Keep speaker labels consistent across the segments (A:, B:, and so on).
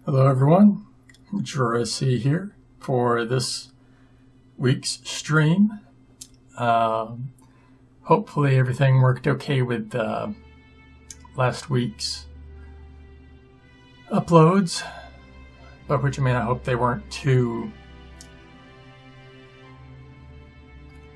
A: Hello everyone, JoRaSe here for this week's stream. Hopefully everything worked okay with last week's uploads, by which I mean I hope they weren't too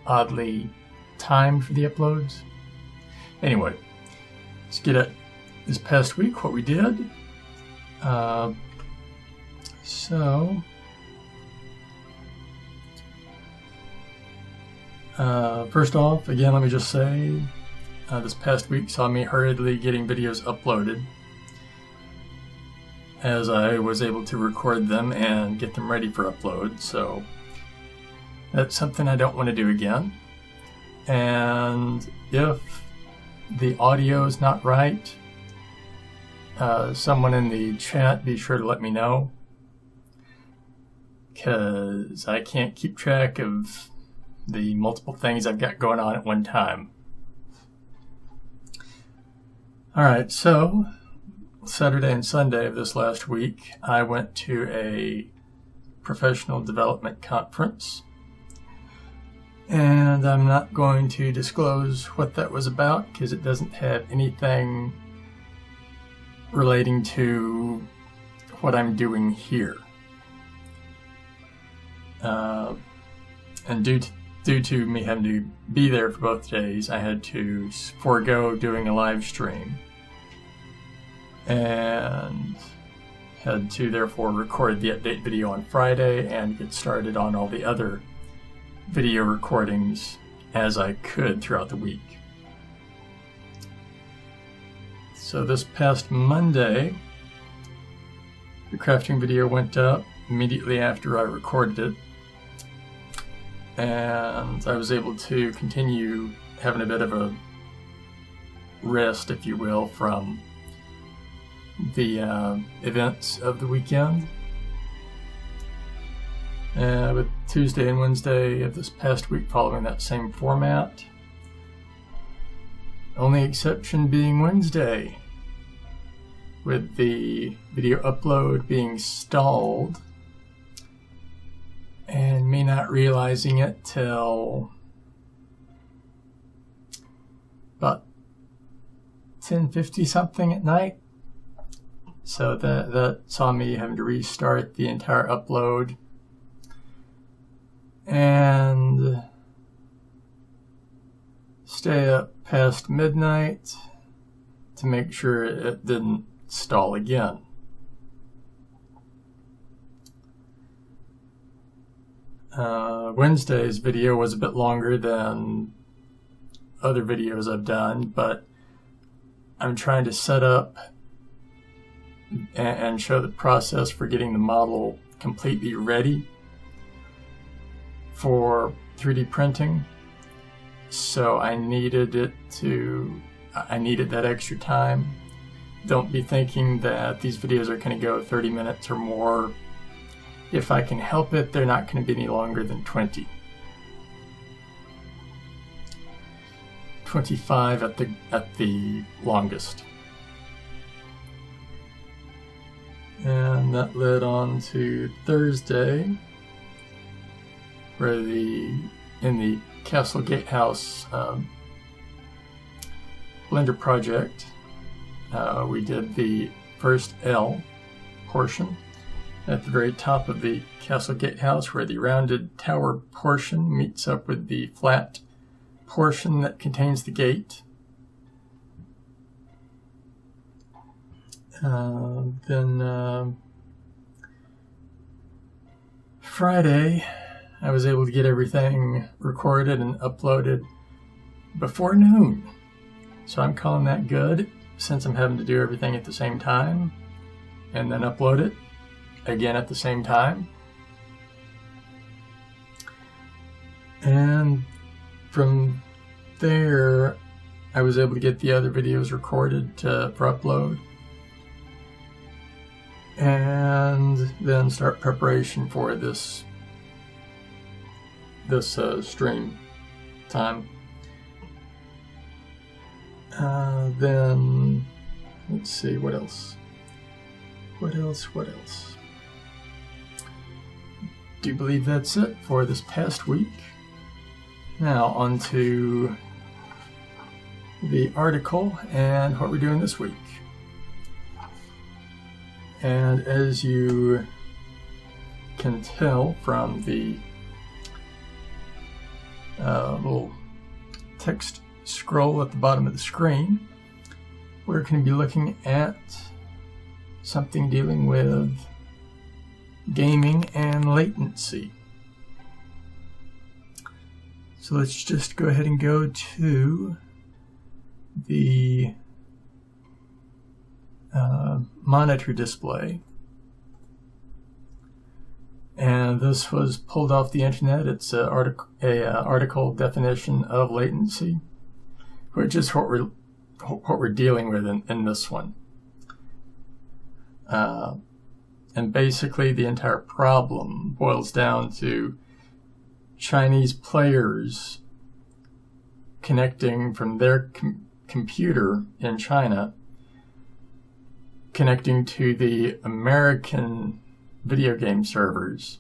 A: oddly timed for the uploads. Anyway, let's get at this past week, what we did. First off, again, let me just say, this past week saw me hurriedly getting videos uploaded as I was able to record them and get them ready for upload, so that's something I don't want to do again. And if the audio is not right, someone in the chat be sure to let me know, because I can't keep track of the multiple things I've got going on at one time. Alright, so Saturday and Sunday of this last week, I went to a professional development conference, and I'm not going to disclose what that was about because it doesn't have anything relating to what I'm doing here. And due to me having to be there for both days, I had to forego doing a live stream and had to therefore record the update video on Friday and get started on all the other video recordings as I could throughout the week. So this past Monday, the crafting video went up immediately after I recorded it, and I was able to continue having a bit of a rest, if you will, from the events of the weekend. With Tuesday and Wednesday of this past week following that same format. Only exception being Wednesday, with the video upload being stalled and me not realizing it till about 10:50 something at night. So that saw me having to restart the entire upload and stay up past midnight to make sure it didn't stall again. Wednesday's video was a bit longer than other videos I've done, but I'm trying to set up and show the process for getting the model completely ready for 3D printing. So I needed that extra time. Don't be thinking that these videos are going to go 30 minutes or more. If I can help it, they're not going to be any longer than 20. 25 at the longest. And that led on to Thursday, where in the Castle Gatehouse Blender project, we did the first L portion at the very top of the Castle Gatehouse, where the rounded tower portion meets up with the flat portion that contains the gate. Then Friday, I was able to get everything recorded and uploaded before noon. So I'm calling that good, since I'm having to do everything at the same time and then upload it again at the same time. And from there, I was able to get the other videos recorded for upload, and then start preparation for this stream time. Then let's see what else. What else? Do believe that's it for this past week. Now on to the article and what we're doing this week. And as you can tell from the little text scroll at the bottom of the screen, we're going to be looking at something dealing with gaming and latency. So let's just go ahead and go to the monitor display. And this was pulled off the internet. It's an article definition of latency, which is what we're dealing with in this one. And basically the entire problem boils down to Chinese players connecting from their computer in China, connecting to the American video game servers,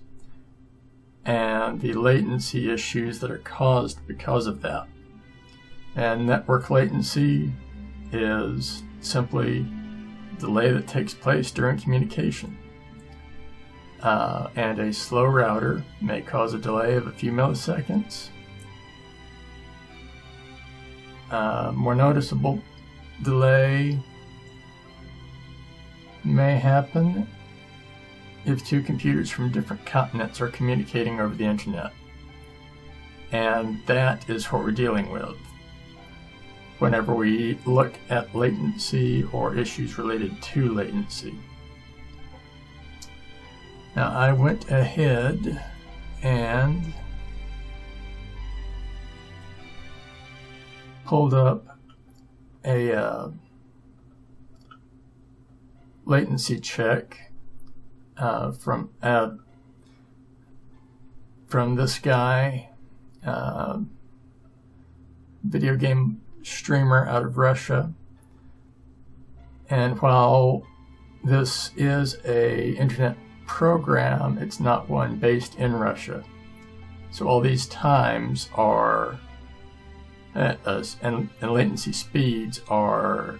A: and the latency issues that are caused because of that. And network latency is simply delay that takes place during communication. And a slow router may cause a delay of a few milliseconds. More noticeable delay may happen if two computers from different continents are communicating over the internet. And that is what we're dealing with whenever we look at latency or issues related to latency. Now, I went ahead and pulled up a latency check from this guy, video game streamer out of Russia. And while this is a internet program, it's not one based in Russia. So all these times are and latency speeds are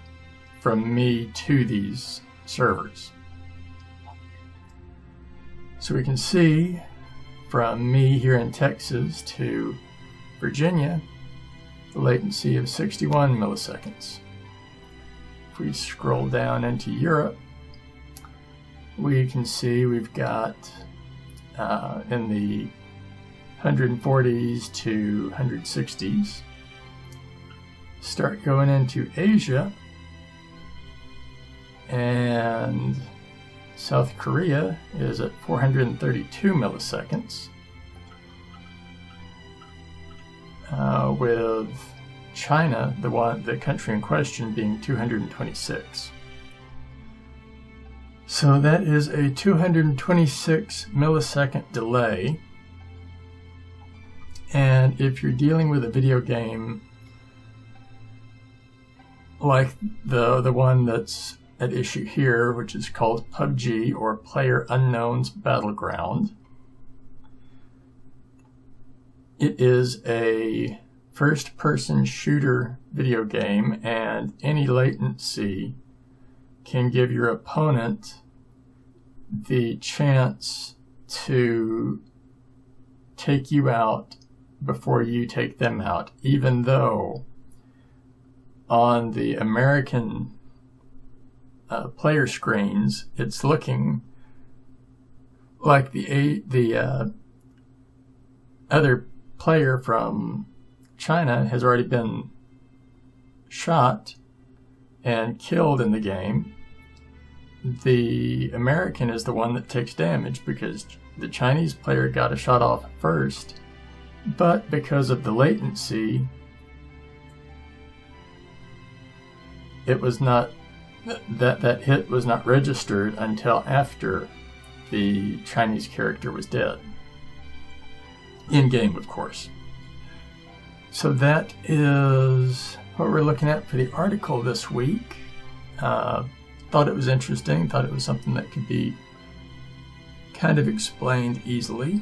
A: from me to these servers. So we can see from me here in Texas to Virginia, the latency of 61 milliseconds. If we scroll down into Europe, we can see we've got in the 140s to 160s. Start going into Asia, and South Korea is at 432 milliseconds, with China, the country in question, being 226. So that is a 226 millisecond delay. And if you're dealing with a video game like the one that's at issue here, which is called PUBG, or PlayerUnknown's Battleground, it is a first-person shooter video game, and any latency can give your opponent the chance to take you out before you take them out, even though on the American player screens it's looking like the other player from China has already been shot and killed in the game. The American is the one that takes damage because the Chinese player got a shot off first, but because of the latency, it was not that hit was not registered until after the Chinese character was dead. In game, of course. So that is what we're looking at for the article this week. thought it was interesting, thought it was something that could be kind of explained easily.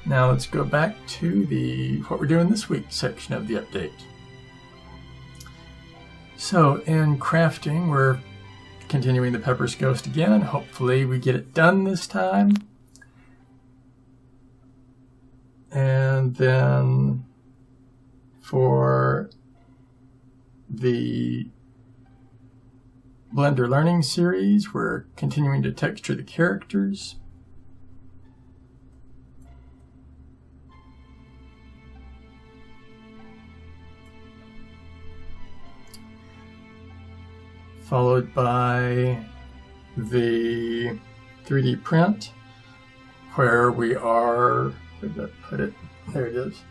A: Now let's go back to the what we're doing this week section of the update. So in crafting, we're continuing the Pepper's Ghost again. Hopefully we get it done this time. And then for the Blender Learning series, we're continuing to texture the characters. Followed by the 3D print, where we are, where did I put it? There it is.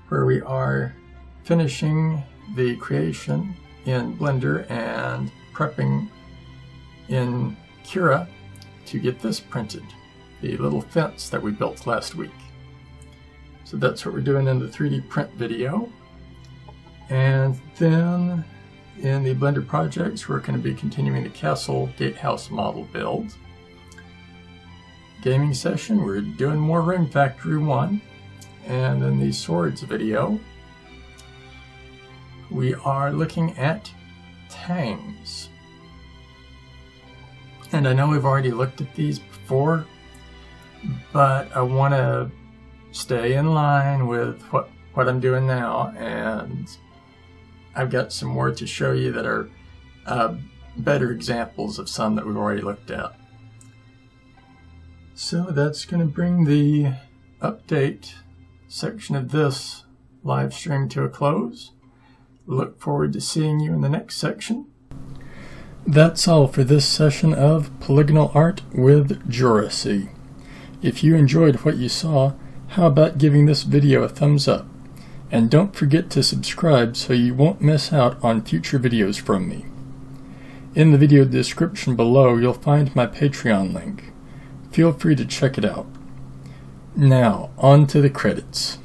A: Where we are finishing the creation in Blender and prepping in Cura to get this printed, the little fence that we built last week. So that's what we're doing in the 3D print video. And then in the Blender projects, we're going to be continuing the Castle Gatehouse model build. Gaming session, we're doing more Rune Factory 1. And then the swords video, we are looking at tangs. And I know we've already looked at these before, but I want to stay in line with what I'm doing now, and I've got some more to show you that are better examples of some that we've already looked at. So that's going to bring the update section of this live stream to a close. Look forward to seeing you in the next section. That's all for this session of Polygonal Art with JoRaSe. If you enjoyed what you saw, how about giving this video a thumbs up? And don't forget to subscribe so you won't miss out on future videos from me. In the video description below, you'll find my Patreon link. Feel free to check it out. Now, on to the credits.